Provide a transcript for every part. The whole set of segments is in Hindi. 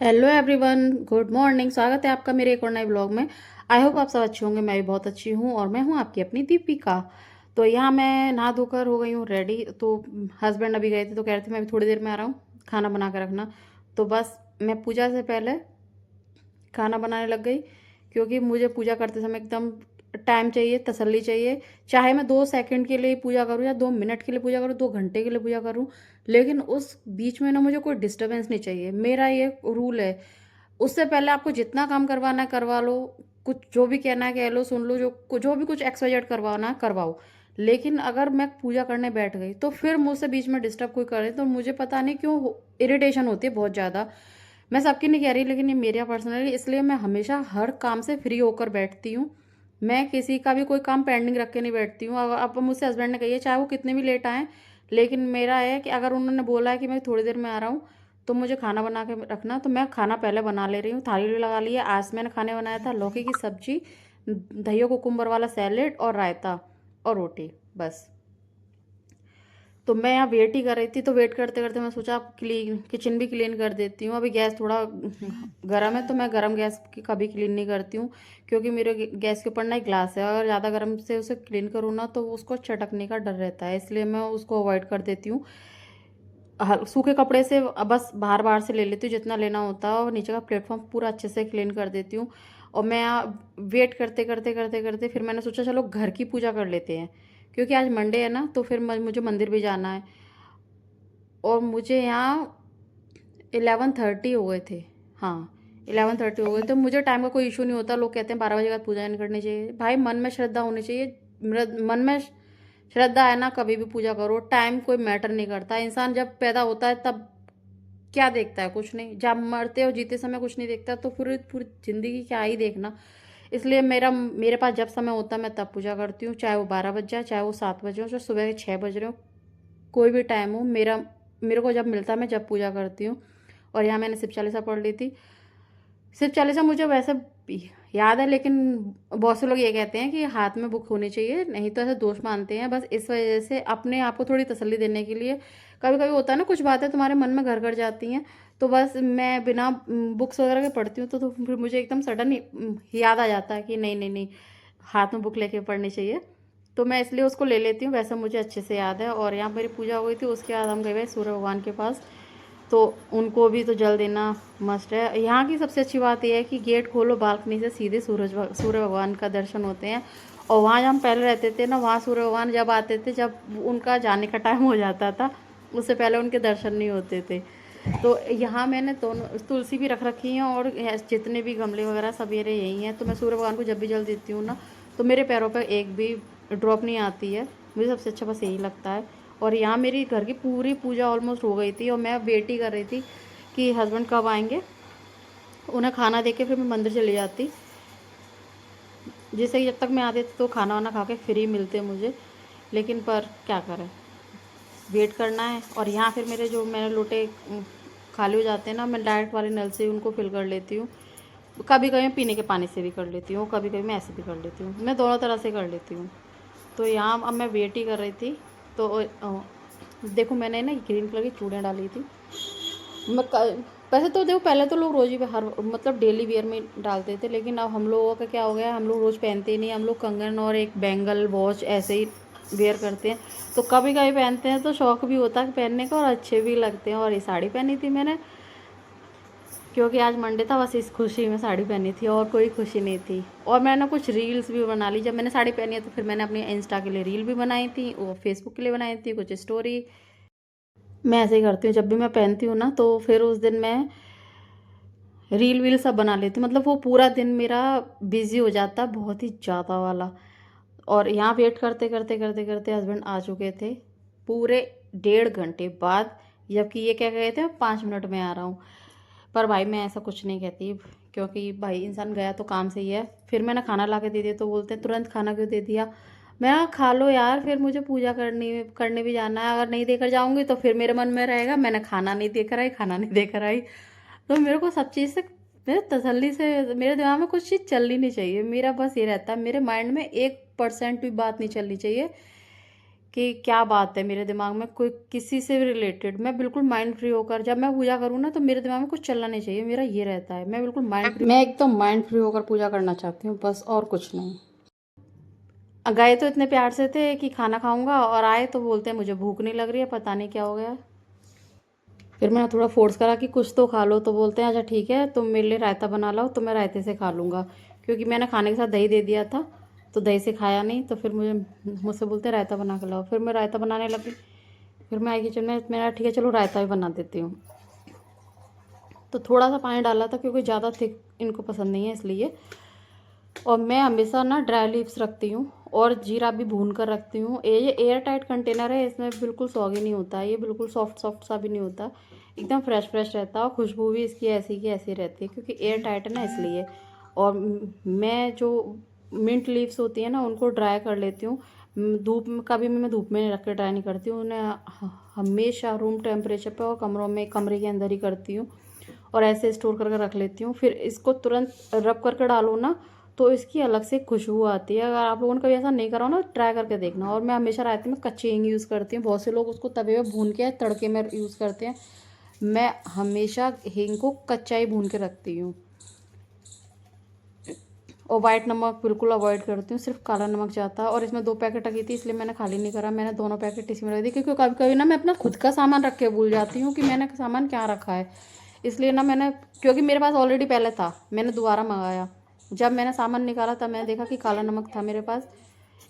Hello everyone, good morning. स्वागत है आपका मेरे एक और नए ब्लॉग में। आई होप आप सब अच्छे होंगे। मैं भी बहुत अच्छी हूँ और मैं हूँ आपकी अपनी दीपिका। तो यहाँ मैं नहा धोकर हो गई हूँ रेडी। तो हस्बैंड अभी गए थे तो कह रहे थे मैं भी थोड़ी देर में आ रहा हूँ, खाना बना के रखना। तो बस मैं पूजा से पहले खाना बनाने लग गई, क्योंकि मुझे पूजा करते समय एकदम टाइम चाहिए, तसल्ली चाहिए। चाहे मैं 2 सेकंड के लिए पूजा करूँ या 2 मिनट के लिए पूजा करूँ, 2 घंटे के लिए पूजा करूँ, लेकिन उस बीच में ना मुझे कोई डिस्टर्बेंस नहीं चाहिए। मेरा ये रूल है। उससे पहले आपको जितना काम करवाना है करवा लो, कुछ जो भी कहना है कह लो, सुन लो, जो भी कुछ एक्स वाई जेड करवाना है करवाओ। लेकिन अगर मैं पूजा करने बैठ गई तो फिर मुझसे बीच में डिस्टर्ब कोई करे तो मुझे पता नहीं क्यों इरिटेशन होती है बहुत ज़्यादा। मैं सबकी नहीं कह रही, लेकिन ये मेरा पर्सनली, इसलिए मैं हमेशा हर काम से फ्री होकर बैठती हूँ। मैं किसी का भी कोई काम पेंडिंग रख के नहीं बैठती हूँ। अब मुझसे हस्बैंड ने कही है, चाहे वो कितने भी लेट आएँ, लेकिन मेरा है कि अगर उन्होंने बोला है कि मैं थोड़ी देर में आ रहा हूँ तो मुझे खाना बना के रखना। तो मैं खाना पहले बना ले रही हूँ, थाली भी लगा ली है। आज मैंने खाने बनाया था लौकी की सब्जी, दही कुकुम्बर वाला सैलेड और रायता और रोटी, बस। तो मैं यहाँ वेट ही कर रही थी, तो वेट करते करते मैं सोचा आप क्लीन किचन भी क्लीन कर देती हूँ। अभी गैस थोड़ा गर्म है तो मैं गर्म गैस की कभी क्लीन नहीं करती हूँ, क्योंकि मेरे गैस के ऊपर ना एक ग्लास है, अगर ज़्यादा गर्म से उसे क्लीन करूँ ना तो उसको चटकने का डर रहता है, इसलिए मैं उसको अवॉइड कर देती हूँ। सूखे कपड़े से बस बाहर बाहर से ले लेती हूँ जितना लेना होता है, और नीचे का प्लेटफॉर्म पूरा अच्छे से क्लीन कर देती हूँ। और मैं वेट करते करते करते करते फिर मैंने सोचा चलो घर की पूजा कर लेते हैं, क्योंकि आज मंडे है ना, तो फिर मुझे मंदिर भी जाना है। और मुझे यहाँ 11:30 हो गए थे। हाँ, 11:30 हो गए। तो मुझे टाइम का कोई इशू नहीं होता। लोग कहते हैं 12 बजे के बाद पूजा नहीं करनी चाहिए। भाई, मन में श्रद्धा होनी चाहिए। मन में श्रद्धा है ना, कभी भी पूजा करो। टाइम कोई मैटर नहीं करता। इंसान जब पैदा होता है तब क्या देखता है? कुछ नहीं। जब मरते और जीते समय कुछ नहीं देखता, तो पूरी पूरी जिंदगी क्या ही देखना। इसलिए मेरे पास जब समय होता है मैं तब पूजा करती हूँ, चाहे वो 12 बज जाए, चाहे वो 7 बजे हो, चाहे सुबह के 6 बज रहे हो, कोई भी टाइम हो। मेरे को जब मिलता है मैं जब पूजा करती हूँ। और यहाँ मैंने शिव चालीसा पढ़ ली थी। शिव चालीसा मुझे वैसे याद है, लेकिन बहुत से लोग ये कहते हैं कि हाथ में बुक होनी चाहिए, नहीं तो ऐसे दोष मानते हैं। बस इस वजह से अपने आप को थोड़ी तसल्ली देने के लिए, कभी कभी होता है ना कुछ बातें तुम्हारे मन में घर कर जाती हैं, तो बस मैं बिना बुक्स वगैरह के पढ़ती हूँ, तो फिर मुझे एकदम सडन याद आ जाता है कि नहीं नहीं नहीं, हाथ में बुक लेके पढ़नी चाहिए। तो मैं इसलिए उसको ले लेती हूँ। वैसे मुझे अच्छे से याद है। और यहाँ मेरी पूजा हो गई थी, उसके बाद हम गए सूर्य भगवान के पास। तो उनको भी तो जल देना मस्ट है। यहाँ की सबसे अच्छी बात यह है कि गेट खोलो, बालकनी से सीधे सूर्य भगवान का दर्शन होते हैं। और वहाँ जब हम पहले रहते थे ना, वहाँ सूर्य भगवान जब आते थे, जब उनका जाने का टाइम हो जाता था, उससे पहले उनके दर्शन नहीं होते थे। तो यहाँ मैंने दोनों तुलसी भी रख रखी हैं, और जितने भी गमले वगैरह सब मेरे यही हैं। तो मैं सूर्य भगवान को जब भी जल देती हूँ ना, तो मेरे पैरों पर एक भी ड्रॉप नहीं आती है। मुझे सबसे अच्छा बस यही लगता है। और यहाँ मेरी घर की पूरी पूजा ऑलमोस्ट हो गई थी, और मैं वेट ही कर रही थी कि हस्बैंड कब आएंगे। उन्हें खाना दे के फिर मैं मंदिर चली जाती, जिससे कि जब तक मैं आती थी तो खाना वाना खा के फ्री मिलते मुझे। लेकिन पर क्या करें, वेट करना है। और यहाँ फिर मेरे जो मैंने लोटे खाली हो जाते हैं ना, मैं डायरेक्ट वाले नल से उनको फिल कर लेती हूँ। कभी कभी मैं पीने के पानी से भी कर लेती हूँ, कभी कभी मैं ऐसे भी कर लेती हूँ। मैं दोनों तरह से कर लेती हूँ। तो यहाँ अब मैं वेट ही कर रही थी। तो देखो, मैंने ना ग्रीन कलर की चूड़ियाँ डाली थी। मैं वैसे तो देखो, पहले तो लोग रोज़ ही हर मतलब डेली वियर में डालते थे, लेकिन अब हम लोगों का क्या हो गया है, हम लोग रोज़ पहनते ही नहीं। हम लोग कंगन और एक बैंगल वॉच ऐसे ही वेयर करते हैं। तो कभी कभी पहनते हैं तो शौक भी होता है पहनने का, और अच्छे भी लगते हैं। और ये साड़ी पहनी थी मैंने, क्योंकि आज मंडे था, बस इस खुशी में साड़ी पहनी थी, और कोई खुशी नहीं थी। और मैंने कुछ रील्स भी बना ली। जब मैंने साड़ी पहनी है तो फिर मैंने अपनी इंस्टा के लिए रील भी बनाई थी, वो फेसबुक के लिए बनाई थी, कुछ स्टोरी। मैं ऐसे ही करती हूँ, जब भी मैं पहनती हूँ ना तो फिर उस दिन मैं रील वील सब बना लेती हूँ। मतलब वो पूरा दिन मेरा बिजी हो जाता है, बहुत ही ज़्यादा वाला। और यहाँ वेट करते करते करते करते हस्बैंड आ चुके थे पूरे 1.5 घंटे बाद, जबकि ये क्या कहते हैं 5 मिनट में आ रहा हूँ। पर भाई मैं ऐसा कुछ नहीं कहती, क्योंकि भाई इंसान गया तो काम से ही है। फिर मैंने खाना ला के दे दिया तो बोलते हैं तुरंत खाना क्यों दे दिया। मैं कहा, खा लो यार, फिर मुझे पूजा करने भी जाना है। अगर नहीं देकर जाऊंगी तो फिर मेरे मन में रहेगा मैंने खाना नहीं देकर आई, खाना नहीं देकर आई। तो मेरे को सब चीज़ से मेरे तसल्ली से, मेरे दिमाग में कुछ चीज़ चलनी नहीं चाहिए। मेरा बस ये रहता है, मेरे माइंड में 1% भी बात नहीं चलनी चाहिए कि क्या बात है, मेरे दिमाग में कोई किसी से भी रिलेटेड मैं बिल्कुल माइंड फ्री होकर जब मैं पूजा करूँ ना, तो मेरे दिमाग में कुछ चलना नहीं चाहिए, मेरा ये रहता है। मैं बिल्कुल माइंड फ्री, मैं एकदम माइंड फ्री होकर पूजा करना चाहती हूँ बस, और कुछ नहीं। गए तो इतने प्यार से थे कि खाना खाऊंगा, और आए तो बोलते हैं मुझे भूख नहीं लग रही है, पता नहीं क्या हो गया। फिर मैंने थोड़ा फोर्स करा कि कुछ तो खा लो, तो बोलते हैं अच्छा ठीक है तुम मेरे लिए रायता बना लाओ, तो मैं रायते से खा लूँगा, क्योंकि मैंने खाने के साथ दही दे दिया था, तो दही से खाया नहीं, तो फिर मुझसे बोलते हैं रायता बना के लाओ। फिर मैं रायता बनाने लगी। फिर मैं आई किचन में, मेरा ठीक है चलो रायता भी बना देती हूँ। तो थोड़ा सा पानी डाला था क्योंकि ज़्यादा थिक इनको पसंद नहीं है इसलिए। और मैं हमेशा ना ड्राई लीव्स रखती हूँ, और जीरा भी भून कर रखती हूँ। ये एयर टाइट कंटेनर है, इसमें बिल्कुल सॉगी नहीं होता, ये बिल्कुल सॉफ्ट सॉफ्ट सा भी नहीं होता, एकदम फ्रेश फ्रेश रहता है, और खुशबू भी इसकी ऐसी की ऐसी रहती है, क्योंकि एयर टाइट है ना इसलिए। और मैं जो मिंट लीव्स होती है ना, उनको ड्राई कर लेती हूँ। धूप में कभी भी मैं धूप में नहीं रख के ड्राई नहीं करती हूँ उन्हें, हमेशा रूम टेम्परेचर पे और कमरे के अंदर ही करती हूँ, और ऐसे स्टोर करके रख लेती हूँ। फिर इसको तुरंत रब करके डालो ना, तो इसकी अलग से खुशबू आती है। अगर आप लोगों ने कभी ऐसा नहीं करा हो ना, ट्राई करके देखना। और मैं हमेशा रायते में कच्ची हींग यूज़ करती हूँ, बहुत से लोग उसको तवे में भून के तड़के में यूज़ करते हैं, मैं हमेशा हींग को कच्चा ही भून के रखती हूँ। और वाइट नमक बिल्कुल अवॉइड करती हूँ, सिर्फ काला नमक जाता है। और इसमें 2 पैकेट रखी थी, इसलिए मैंने खाली नहीं करा, मैंने दोनों पैकेट इसी में रख दी, क्योंकि कभी कभी ना मैं अपना खुद का सामान रख के भूल जाती हूँ कि मैंने सामान क्या रखा है, इसलिए ना मैंने, क्योंकि मेरे पास ऑलरेडी पहले था, मैंने दोबारा मंगाया। जब मैंने सामान निकाला तब मैंने देखा कि काला नमक था मेरे पास,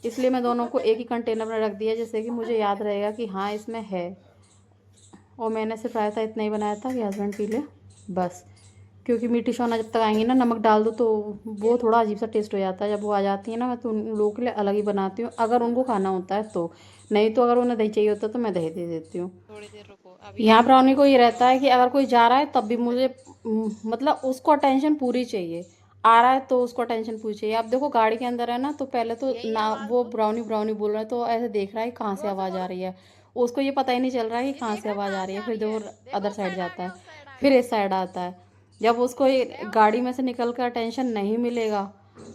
इसलिए मैं दोनों को एक ही कंटेनर में रख दिया, जिससे कि मुझे याद रहेगा कि हाँ इसमें है। और मैंने सिर्फ रायता इतना ही बनाया था कि हस्बैंड पी ले बस, क्योंकि मीठी सोना जब तक आएंगी ना, नमक डाल दो तो वो थोड़ा अजीब सा टेस्ट हो जाता है। जब वो आ जाती है ना, मैं तो उन लोगों के लिए अलग ही बनाती हूँ, अगर उनको खाना होता है तो। नहीं तो अगर उन्हें दही चाहिए होता है तो मैं दही दे देती हूँ। थोड़ी देर रुको, अभी यहाँ ब्राउनी को ये रहता है कि अगर कोई जा रहा है तब भी मुझे मतलब उसको अटेंशन पूरी चाहिए, आ रहा है तो उसको अटेंशन पूरी चाहिए। अब देखो गाड़ी के अंदर है ना, तो पहले तो ना वो ब्राउनी ब्राउनी बोल रहा है, तो ऐसे देख रहा है कहाँ से आवाज़ आ रही है, उसको ये पता ही नहीं चल रहा है कि कहाँ से आवाज़ आ रही है। फिर देखो अदर साइड जाता है, फिर इस साइड आता है। जब उसको ये गाड़ी में से निकल कर अटेंशन नहीं मिलेगा,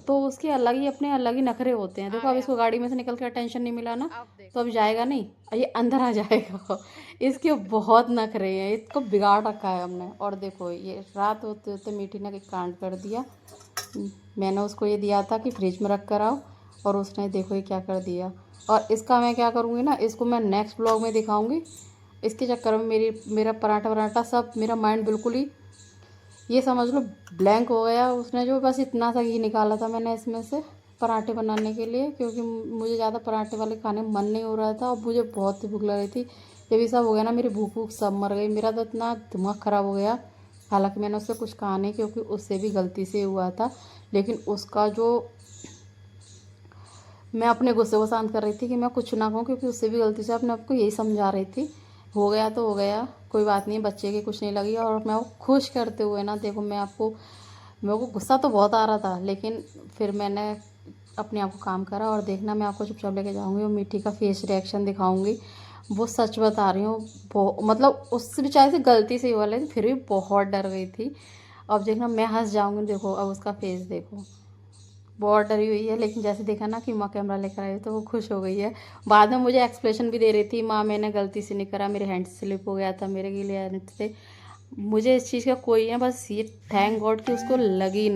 तो उसके अलग ही अपने अलग ही नखरे होते हैं। देखो अब इसको गाड़ी में से निकल कर अटेंशन नहीं मिला ना, तो अब जाएगा नहीं, ये अंदर आ जाएगा। इसके बहुत नखरे हैं, इसको बिगाड़ रखा है हमने। और देखो ये रात होते होते मीठी ने एक कांड कर दिया। मैंने उसको ये दिया था कि फ्रिज में रख कर आओ, और उसने देखो ये क्या कर दिया। और इसका मैं क्या करूँगी ना, इसको मैं नेक्स्ट ब्लॉग में दिखाऊंगी। इसके चक्कर में मेरा पराठा वराठा सब, मेरा माइंड बिल्कुल ही ये समझ लो ब्लैंक हो गया। उसने जो बस इतना सा घी निकाला था मैंने इसमें से पराठे बनाने के लिए, क्योंकि मुझे ज़्यादा पराठे वाले खाने में मन नहीं हो रहा था, और मुझे बहुत ही भूख लग रही थी। जब ये सब हो गया ना, मेरी भूख भूख सब मर गई, मेरा तो इतना दिमाग ख़राब हो गया। हालांकि मैंने उससे कुछ कहा नहीं, क्योंकि उससे भी गलती से हुआ था, लेकिन उसका जो, मैं अपने गुस्से को शांत कर रही थी कि मैं कुछ ना कहूँ, क्योंकि उससे भी गलती से अपने आपको यही समझा रही थी। हो गया तो हो गया, कोई बात नहीं, बच्चे की कुछ नहीं लगी। और मैं वो खुश करते हुए ना, देखो मेरे को गुस्सा तो बहुत आ रहा था, लेकिन फिर मैंने अपने आप को काम करा। और देखना मैं आपको चुपचाप लेके जाऊँगी और मीठी का फेस रिएक्शन दिखाऊँगी। वो सच बता रही हूँ, मतलब उससे बेचारे से गलती से ही हुआ, लेकिन फिर भी बहुत डर गई थी। अब देखना मैं हंस जाऊँगी, देखो अब उसका फेस देखो, बहुत डरी हुई है। लेकिन जैसे देखा ना कि माँ कैमरा लेकर आई, तो वो खुश हो गई है। बाद में मुझे एक्सप्लेशन भी दे रही थी, माँ मैंने गलती से नहीं करा, मेरे हैंड स्लिप हो गया था, मेरे गीले हैंड से। मुझे इस चीज़ का कोई है, बस ये थैंक गॉड कि उसको लगी नहीं।